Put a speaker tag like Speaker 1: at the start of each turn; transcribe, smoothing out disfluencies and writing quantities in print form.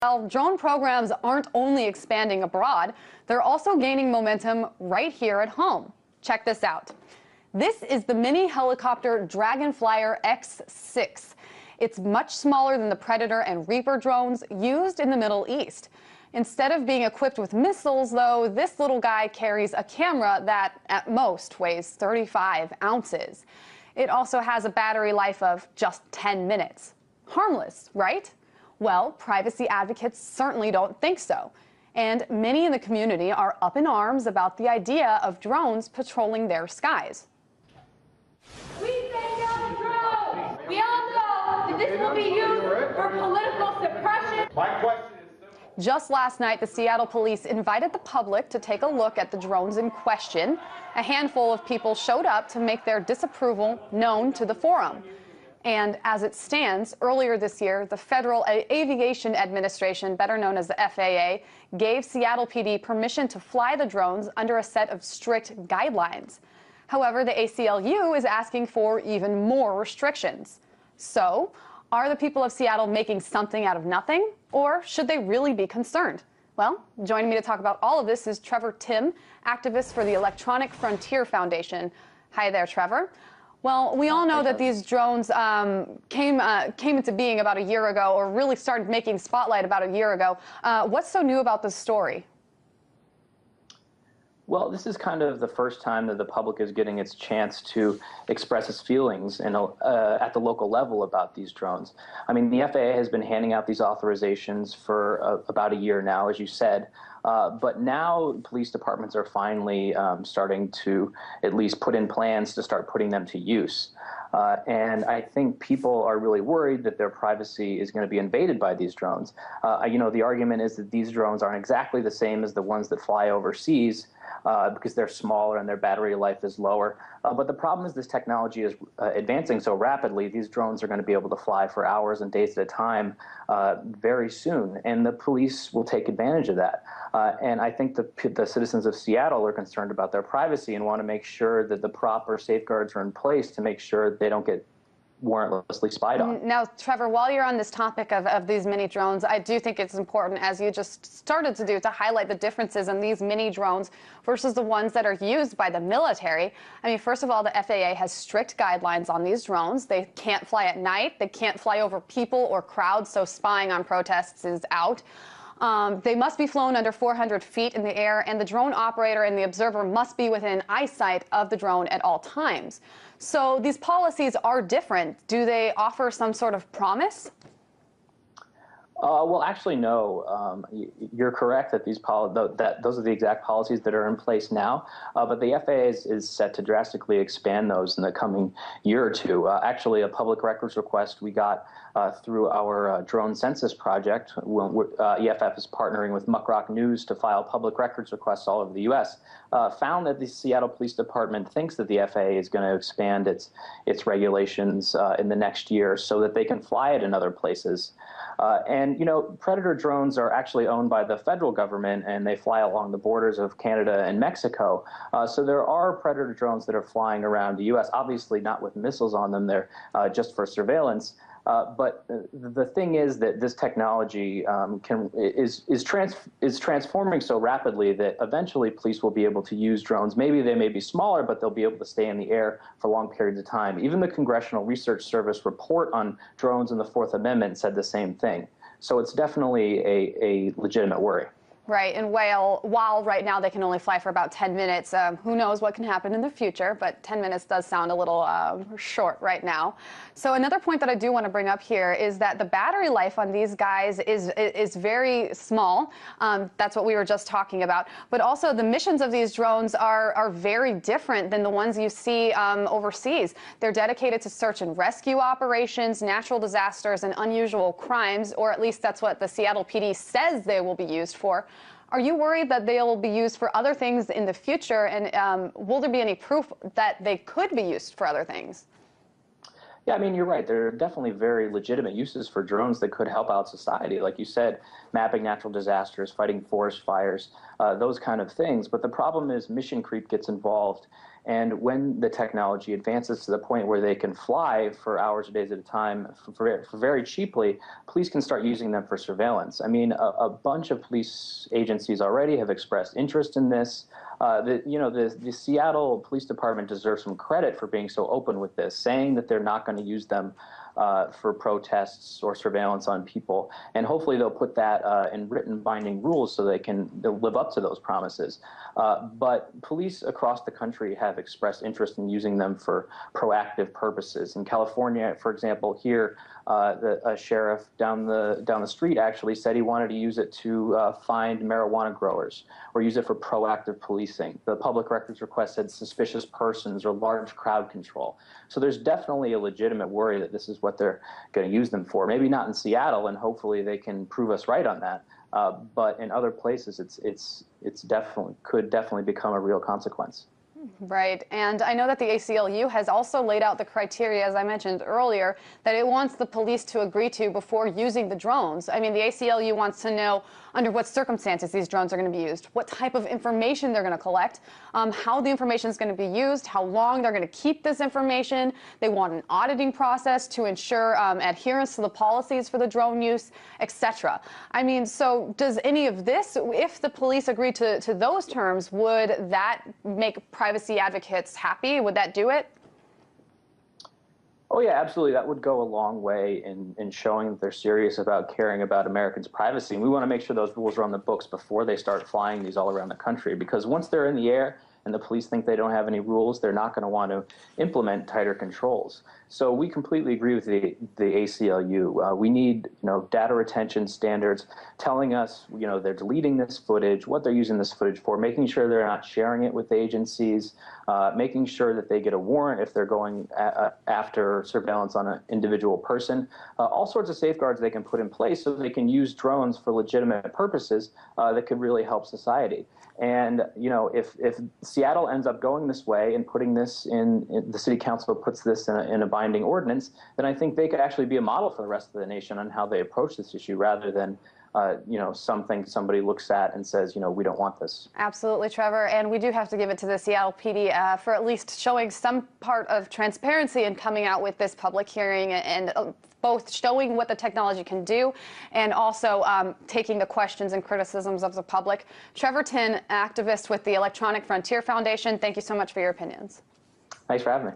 Speaker 1: While drone programs aren't only expanding abroad, they're also gaining momentum right here at home. Check this out. This is the mini helicopter Dragonflyer X6. It's much smaller than the Predator and Reaper drones used in the Middle East. Instead of being equipped with missiles, though, this little guy carries a camera that, at most, weighs 35 ounces. It also has a battery life of just 10 minutes. Harmless, right? Well, privacy advocates certainly don't think so. And many in the community are up in arms about the idea of drones patrolling their skies.
Speaker 2: We say no to drones! We all know that this will be used for political suppression.
Speaker 3: My question is simple.
Speaker 1: Just last night, the Seattle police invited the public to take a look at the drones in question. A handful of people showed up to make their disapproval known to the forum. And as it stands, earlier this year, the Federal Aviation Administration, better known as the FAA, gave Seattle PD permission to fly the drones under a set of strict guidelines. However, the ACLU is asking for even more restrictions. So, are the people of Seattle making something out of nothing, or should they really be concerned? Well, joining me to talk about all of this is Trevor Timm, activist for the Electronic Frontier Foundation. Hi there, Trevor. Well, we all know that these drones came into being about a year ago, or really started making spotlight about a year ago. What's so new about this story?
Speaker 4: Well, this is kind of the first time that the public is getting its chance to express its feelings at the local level about these drones. I mean, the FAA has been handing out these authorizations for about a year now, as you said. But now police departments are finally starting to at least put in plans to start putting them to use. And I think people are really worried that their privacy is going to be invaded by these drones. You know, the argument is that these drones aren't exactly the same as the ones that fly overseas because they're smaller and their battery life is lower. But the problem is this technology is advancing so rapidly, these drones are going to be able to fly for hours and days at a time very soon. And the police will take advantage of that. And I think the citizens of Seattle are concerned about their privacy and want to make sure that the proper safeguards are in place to make sure they don't get warrantlessly spied on.
Speaker 1: Now, Trevor, while you're on this topic of these mini drones, I do think it's important, as you just started to do, to highlight the differences in these mini drones versus the ones that are used by the military. I mean, first of all, the FAA has strict guidelines on these drones. They can't fly at night. They can't fly over people or crowds, so spying on protests is out. They must be flown under 400 feet in the air, and the drone operator and the observer must be within eyesight of the drone at all times. So these policies are different. Do they offer some sort of promise?
Speaker 4: Well, actually, no. You're correct that those are the exact policies that are in place now. But the FAA is set to drastically expand those in the coming year or two. Actually, a public records request we got through our drone census project. EFF is partnering with Muckrock News to file public records requests all over the U.S. Found that the Seattle Police Department thinks that the FAA is going to expand its regulations in the next year so that they can fly it in other places. And, you know, Predator drones are actually owned by the federal government, and they fly along the borders of Canada and Mexico. So there are Predator drones that are flying around the U.S., obviously not with missiles on them. They're just for surveillance. But the thing is that this technology is transforming so rapidly that eventually police will be able to use drones. Maybe they may be smaller, but they'll be able to stay in the air for long periods of time. Even the Congressional Research Service report on drones in the Fourth Amendment said the same thing. So it's definitely a legitimate worry.
Speaker 1: Right, and while right now they can only fly for about 10 minutes, who knows what can happen in the future, but 10 minutes does sound a little short right now. So another point that I do want to bring up here is that the battery life on these guys is very small. That's what we were just talking about. But also the missions of these drones are very different than the ones you see overseas. They're dedicated to search and rescue operations, natural disasters, and unusual crimes, or at least that's what the Seattle PD says they will be used for. Are you worried that they'll be used for other things in the future, and will there be any proof that they could be used for other things?
Speaker 4: Yeah, I mean, you're right. There are definitely very legitimate uses for drones that could help out society. Like you said, mapping natural disasters, fighting forest fires, those kind of things. But the problem is mission creep gets involved. And when the technology advances to the point where they can fly for hours or days at a time for very cheaply, police can start using them for surveillance. I mean, a bunch of police agencies already have expressed interest in this. The Seattle Police Department deserves some credit for being so open with this, saying that they're not going to use them for protests or surveillance on people. And hopefully they'll put that in written binding rules so they'll live up to those promises. But police across the country have expressed interest in using them for proactive purposes. In California, for example, here, a sheriff down the street actually said he wanted to use it to find marijuana growers or use it for proactive policing. The public records request said suspicious persons or large crowd control. So there's definitely a legitimate worry that this is what they're going to use them for. Maybe not in Seattle, and hopefully they can prove us right on that. But in other places, it's definitely could definitely become a real consequence.
Speaker 1: Right, and I know that the ACLU has also laid out the criteria, as I mentioned earlier, that it wants the police to agree to before using the drones. I mean, the ACLU wants to know under what circumstances these drones are going to be used, what type of information they're going to collect, how the information is going to be used, how long they're going to keep this information. They want an auditing process to ensure adherence to the policies for the drone use, etc. I mean, so does any of this, if the police agree to those terms, would that make privacy advocates happy? Would that do it?
Speaker 4: Oh, yeah, absolutely. That would go a long way in showing that they're serious about caring about Americans' privacy. And we want to make sure those rules are on the books before they start flying these all around the country, because once they're in the air and the police think they don't have any rules, they're not going to want to implement tighter controls. So we completely agree with the ACLU. We need, data retention standards telling us, they're deleting this footage, what they're using this footage for, making sure they're not sharing it with agencies, making sure that they get a warrant if they're going after surveillance on an individual person, all sorts of safeguards they can put in place so they can use drones for legitimate purposes that could really help society. And, if Seattle ends up going this way and putting this in the city council puts this in a binding ordinance, then I think they could actually be a model for the rest of the nation on how they approach this issue rather than something somebody looks at and says, we don't want this.
Speaker 1: Absolutely, Trevor. And we do have to give it to the Seattle PD for at least showing some part of transparency and coming out with this public hearing and both showing what the technology can do and also taking the questions and criticisms of the public. Trevor Tinn, activist with the Electronic Frontier Foundation, thank you so much for your opinions.
Speaker 4: Thanks for having me.